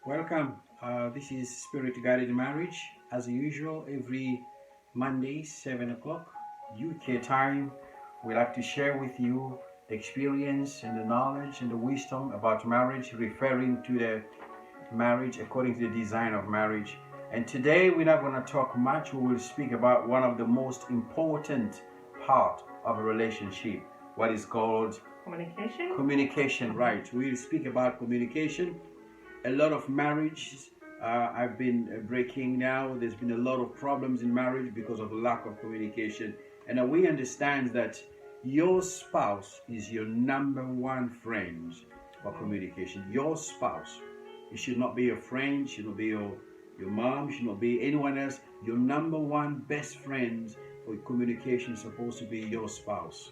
Welcome. This is Spirit Guided Marriage. As usual, every Monday, 7 o'clock UK time, we like to share with you the experience and the knowledge and the wisdom about marriage, referring to the marriage according to the design of marriage. And today, we're not going to talk much. We will speak about one of the most important part of a relationship, what is called Communication. communication. Right. We'll speak about communication. A lot of marriages I've been breaking now. There's been a lot of problems in marriage because of lack of communication. And we understand that your spouse is your number one friend for communication. Your spouse. It should not be your friend, should not be your mom, should not be anyone else. Your number one best friend for communication is supposed to be your spouse.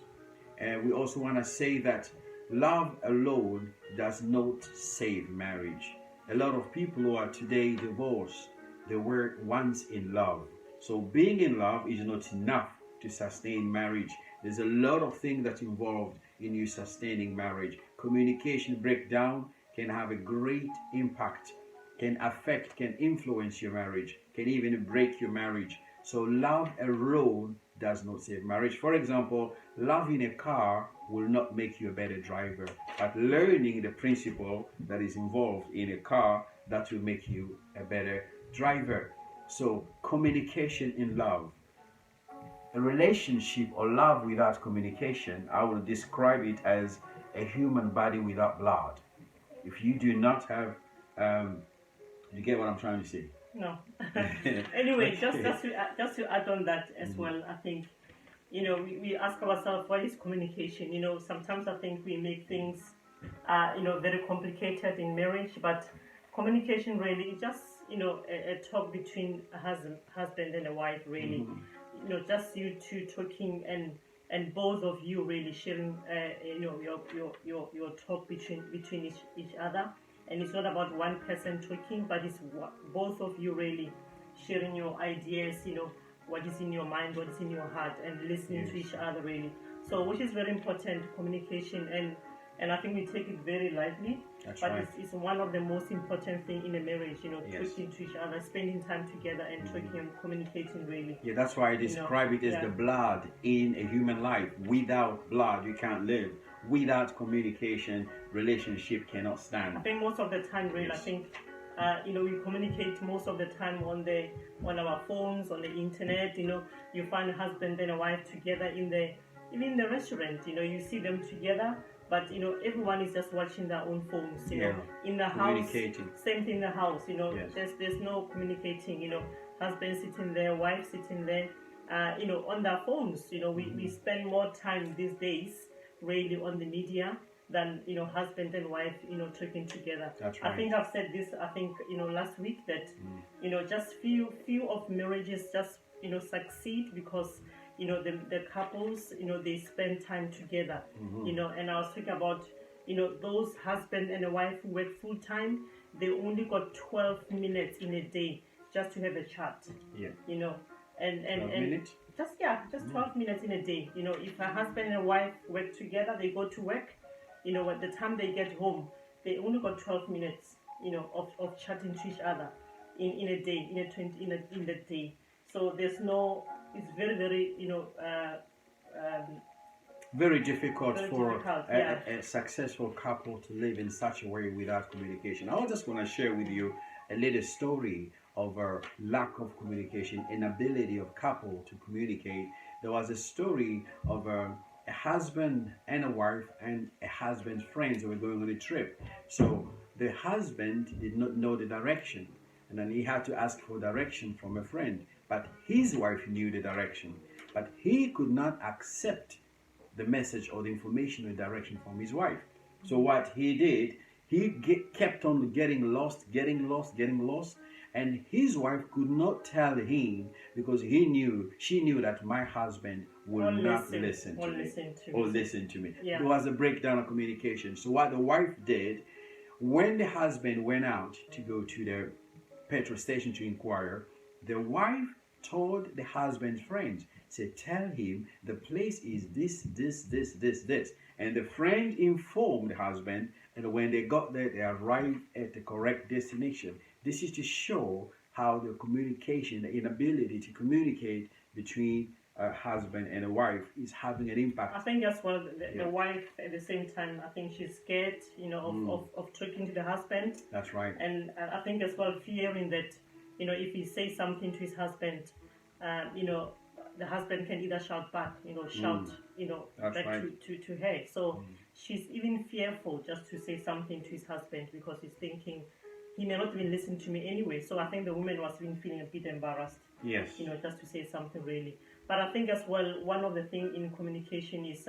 And we also want to say that love alone does not save marriage. A lot of people who are today divorced, they were once in love. So being in love is not enough to sustain marriage. There's a lot of things that involved in you sustaining marriage. Communication breakdown can have a great impact, can affect, can influence your marriage, can even break your marriage. So love alone does not save marriage. For example, loving a car will not make you a better driver, but learning the principle that is involved in a car, that will make you a better driver. So communication in love. A relationship or love without communication, I will describe it as a human body without blood. If you do not have, you get what I'm trying to say? No. Anyway, just to add on that as well, I think we ask ourselves, what is communication? Sometimes I think we make things very complicated in marriage, but communication really is just a talk between a husband and a wife, really. Just you two talking, and both of you really sharing your talk between each other. And it's not about one person talking, but it's both of you really sharing your ideas, what is in your mind, what is in your heart, and listening to each other, really. So, which is very important, communication, and I think we take it very lightly. That's but right. it's one of the most important thing in a marriage, Yes. talking to each other, spending time together, and talking and communicating, really. Yeah, that's why I describe it as the blood in a human life. Without blood, you can't live. Without communication, relationship cannot stand. I think most of the time, really, Yes. I think we communicate most of the time on our phones, on the internet. You find a husband and a wife together even in the restaurant. You see them together, but everyone is just watching their own phones. In the house, same thing in the house. Yes. There's no communicating. Husband sitting there, wife sitting there. On their phones. We spend more time these days really on the media than husband and wife talking together. That's right. I think I've said this last week that just few of marriages just succeed because the couples they spend time together. And I was talking about those husband and a wife who work full time, they only got 12 minutes in a day just to have a chat. And 12 minutes? Just 12 minutes in a day. If a husband and a wife work together, they go to work. At the time they get home, they only got 12 minutes. Of chatting to each other in a day, in the day. So there's no. It's very very very difficult very for difficult, a successful couple to live in such a way without communication. I just want to share with you a little story of a lack of communication, inability of couple to communicate. There was a story of a husband and a wife and a husband's friends who were going on a trip. So the husband did not know the direction, and then he had to ask for direction from a friend. But his wife knew the direction, but he could not accept the message or the information or direction from his wife. So what he did, kept on getting lost, and his wife could not tell him because she knew that my husband will not listen to me. Yeah. There was a breakdown of communication. So what the wife did, when the husband went out to go to the petrol station to inquire, the wife told the husband's friends, said, tell him the place is this. And the friend informed the husband, and when they got there, they arrived at the correct destination. This is to show how the communication, the inability to communicate between a husband and a wife is having an impact. I think as well, the wife at the same time, I think she's scared, of talking to the husband. That's right. And I think as well, fearing that, if he says something to his husband, the husband can either shout back, shout, That's back right. to her. So she's even fearful just to say something to his husband because he's thinking he may not even listen to me anyway. So I think the woman was even feeling a bit embarrassed. Yes. Just to say something really. But I think as well, one of the things in communication is,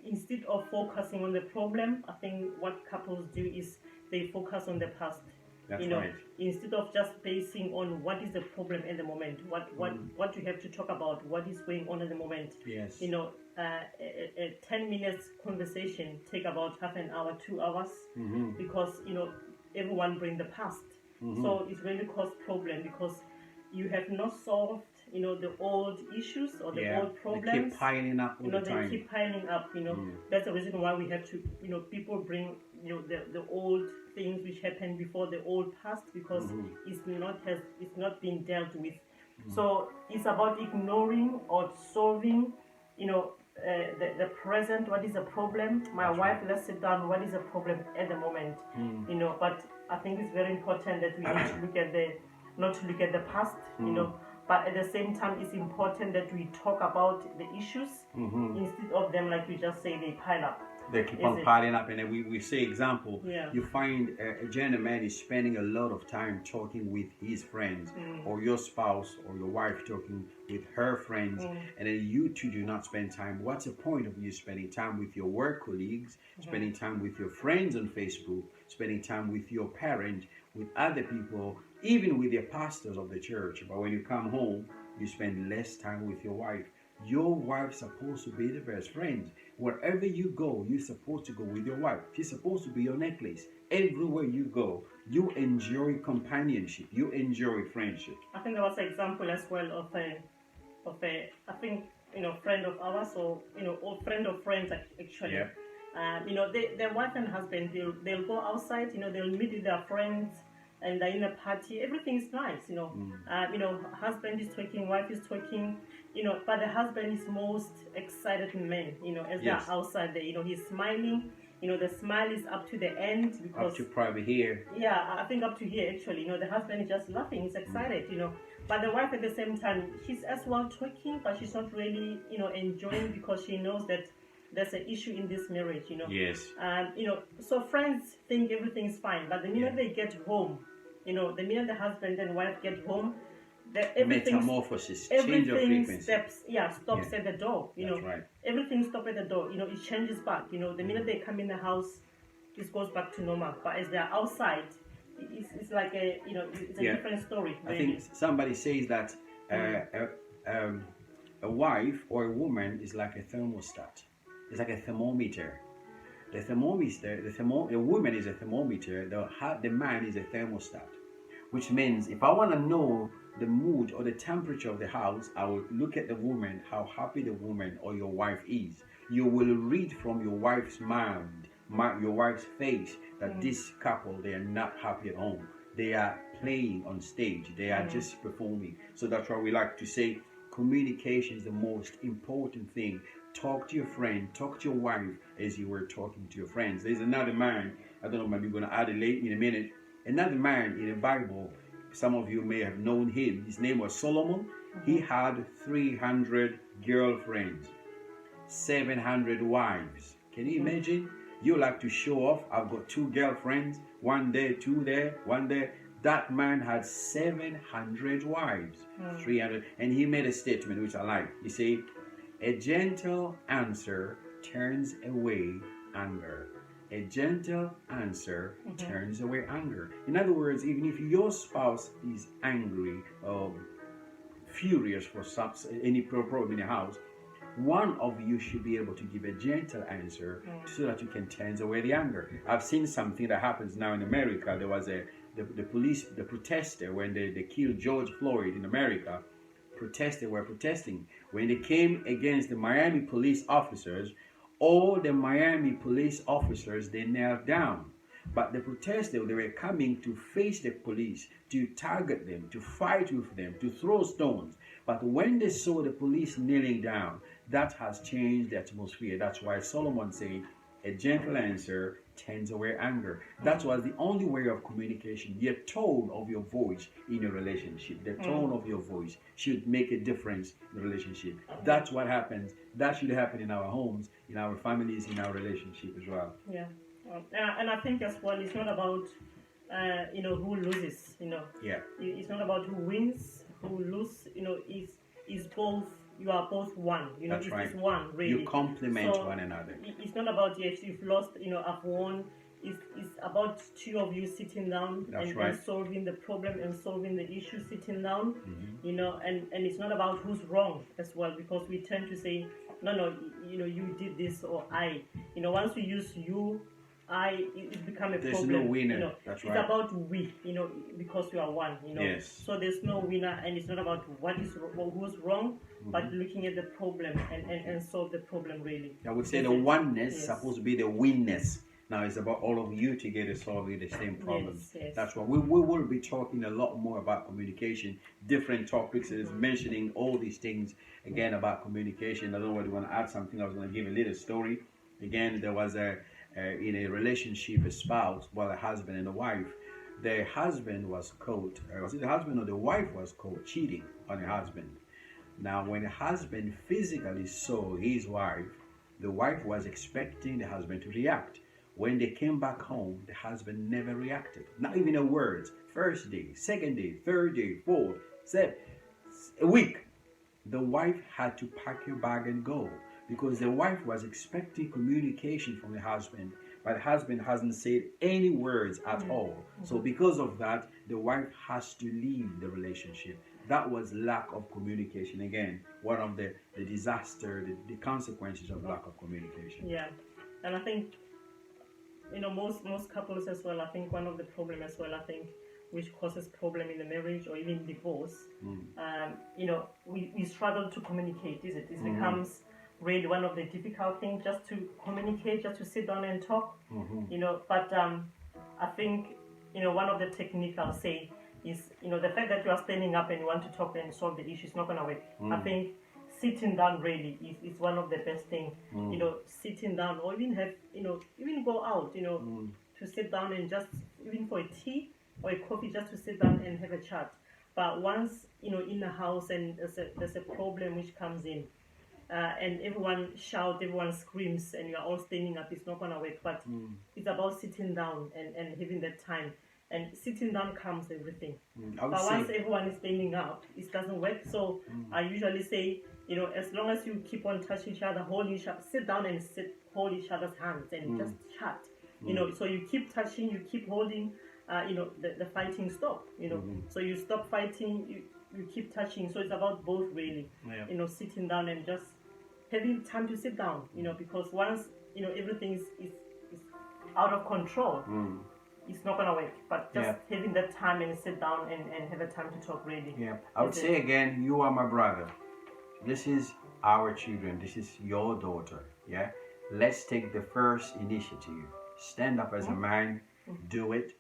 instead of focusing on the problem, I think what couples do is they focus on the past. That's right. Instead of just basing on what is the problem at the moment, what you have to talk about, what is going on at the moment. Yes. A 10 minutes conversation take about half an hour, 2 hours, because everyone bring the past. So it's going to cause problem because you have not solved the old issues or the old problems. They keep piling up all the time. They keep piling up. That's the reason why we have to. People bring the old things which happened before, the old past, because it's not being dealt with. So it's about ignoring or solving. The present. What is the problem? My wife, let's sit down. What is the problem at the moment? But I think it's very important that we need to look at not to look at the past. But at the same time, it's important that we talk about the issues instead of them, like you just say, they pile up. They keep on piling up, and then we say example. Yeah. You find a gentleman is spending a lot of time talking with his friends, or your spouse or your wife talking with her friends, and then you two do not spend time. What's the point of you spending time with your work colleagues, spending time with your friends on Facebook, spending time with your parent, with other people, even with your pastors of the church? But when you come home, you spend less time with your wife. Your wife's supposed to be the best friend. Wherever you go, you're supposed to go with your wife. She's supposed to be your necklace. Everywhere you go, you enjoy companionship. You enjoy friendship. I think there was an example as well of a I think friend of ours, or or friend of friends actually. Yeah. Their wife and husband, they'll go outside. They'll meet with their friends. And they're in a party, everything's nice, husband is talking, wife is talking, but the husband is most excited man, as they're outside there, he's smiling, the smile is up to the end because up to probably here. Yeah, I think up to here actually, the husband is just laughing, he's excited, but the wife at the same time, she's as well talking, but she's not really, enjoying because she knows that there's an issue in this marriage, Yes. So friends think everything's fine, but the minute they get home, the minute the husband and wife get home, metamorphosis, change of frequency. Stops at the door. That's right. Everything stops at the door. It changes back. The minute they come in the house, it goes back to normal. But as they're outside, it's like it's a different story. Really. I think somebody says that a wife or a woman is like a thermostat. It's like a thermometer. The woman is a thermometer. The man is a thermostat. Which means if I want to know the mood or the temperature of the house, I will look at the woman, how happy the woman or your wife is. You will read from your wife's mind, your wife's face, that this couple, they are not happy at home. They are playing on stage. They are just performing. So that's why we like to say communication is the most important thing. Talk to your friend, talk to your wife as you were talking to your friends. There's another man, I don't know, maybe we're going to add it late in a minute. Another man in the Bible, some of you may have known him. His name was Solomon. He had 300 girlfriends, 700 wives. Can you imagine? You like to show off. I've got 2 girlfriends, 1 there, 2 there, 1 there. That man had 700 wives, 300. And he made a statement which I like. He said, a gentle answer turns away anger. A gentle answer turns away anger. In other words, even if your spouse is angry or furious for any problem in the house, one of you should be able to give a gentle answer so that you can turn away the anger. I've seen something that happens now in America. There was the protester when they killed George Floyd in America. Protesters were protesting. When they came against the Miami police officers, All the Miami police officers, they knelt down. But the protesters, they were coming to face the police, to target them, to fight with them, to throw stones. But when they saw the police kneeling down, that has changed the atmosphere. That's why Solomon said, a gentle answer turns away anger. That was the only way of communication. The tone of your voice in a relationship, the tone of your voice should make a difference in the relationship. That's what happens. That should happen in our homes, in our families, in our relationship as well. Yeah. And I think as well, it's not about who loses. Yeah. It's not about who wins, who loses. It's both. You are both one. That's right. It's one really. You complement one another. It's not about yes, you've lost. I've won. It's about two of you sitting down and solving the problem and solving the issue, sitting down. And it's not about who's wrong as well, because we tend to say no, you did this or I. Once we use you, it become a there's problem. There's no winner. That's right. It's about we, because we are one. Yes. So there's no winner, and it's not about who's wrong, but looking at the problem and solve the problem really. I would say the oneness is supposed to be the winness. Now it's about all of you together solving the same problem. Yes. That's why we will be talking a lot more about communication, different topics, is mentioning all these things again about communication. I don't know whether you want to add something. I was going to give a little story. Again, there was in a relationship, a spouse, well, a husband and a wife. The husband was caught, was it the husband or the wife was caught cheating on the husband? Now, when the husband physically saw his wife, the wife was expecting the husband to react. When they came back home, the husband never reacted. Not even a word. First day, second day, third day, fourth, a week. The wife had to pack her bag and go, because the wife was expecting communication from the husband, but the husband hasn't said any words at all. So because of that, the wife has to leave the relationship. That was lack of communication. Again, one of the disaster, the consequences of lack of communication. Yeah, and I think most couples as well, I think one of the problem as well, I think, which causes problem in the marriage or even divorce, we struggle to communicate, is it? It becomes really one of the difficult things, just to communicate, just to sit down and talk, but I think, one of the techniques I'll say is, the fact that you are standing up and you want to talk and solve the issue is not going to work. I think sitting down really is one of the best things, sitting down, or even have, even go out, to sit down and just, even for a tea or a coffee, just to sit down and have a chat. But once, in the house and there's a problem which comes in, and everyone shouts, everyone screams, and you're all standing up, it's not going to work. But it's about sitting down and having that time. And sitting down calms everything. But once everyone is standing up, it doesn't work. So I usually say, as long as you keep on touching each other, hold each other, sit down and hold each other's hands and just chat. So you keep touching, you keep holding, the fighting stop. So you stop fighting, you keep touching. So it's about both really. Yeah. Sitting down and just having time to sit down. Because once everything is out of control. It's not going to work, but just having that time and sit down and have a time to talk really. Yeah, I would say again, you are my brother. This is our children. This is your daughter. Yeah, let's take the first initiative. Stand up as a man. Do it.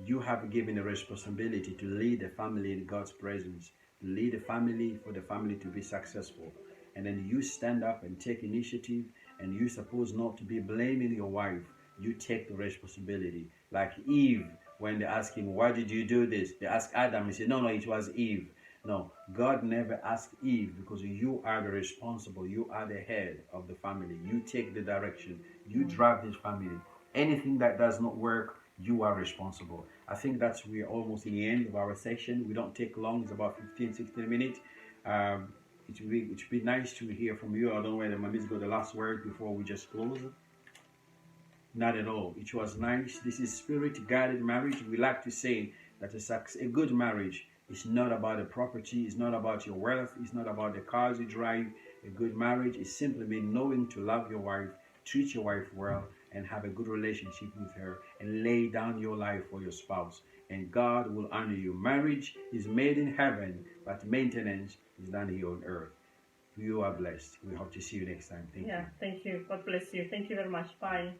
You have given a responsibility to lead the family in God's presence. Lead the family for the family to be successful. And then you stand up and take initiative, and you're supposed not to be blaming your wife. You take the responsibility. Like Eve, when they ask him, why did you do this? They ask Adam, he said, no, it was Eve. No, God never asked Eve, because you are the responsible. You are the head of the family. You take the direction. You drive this family. Anything that does not work, you are responsible. I think we're almost in the end of our session. We don't take long. It's about 15, 16 minutes. It should be nice to hear from you. I don't know whether Mami's got the last word before we just close. Not at all. It was nice. This is spirit-guided marriage. We like to say that a good marriage is not about the property. It's not about your wealth. It's not about the cars you drive. A good marriage is simply mean knowing to love your wife, treat your wife well, and have a good relationship with her, and lay down your life for your spouse. And God will honor you. Marriage is made in heaven, but maintenance is done here on earth. You are blessed. We hope to see you next time. Thank you. Yeah, thank you. God bless you. Thank you very much. Bye.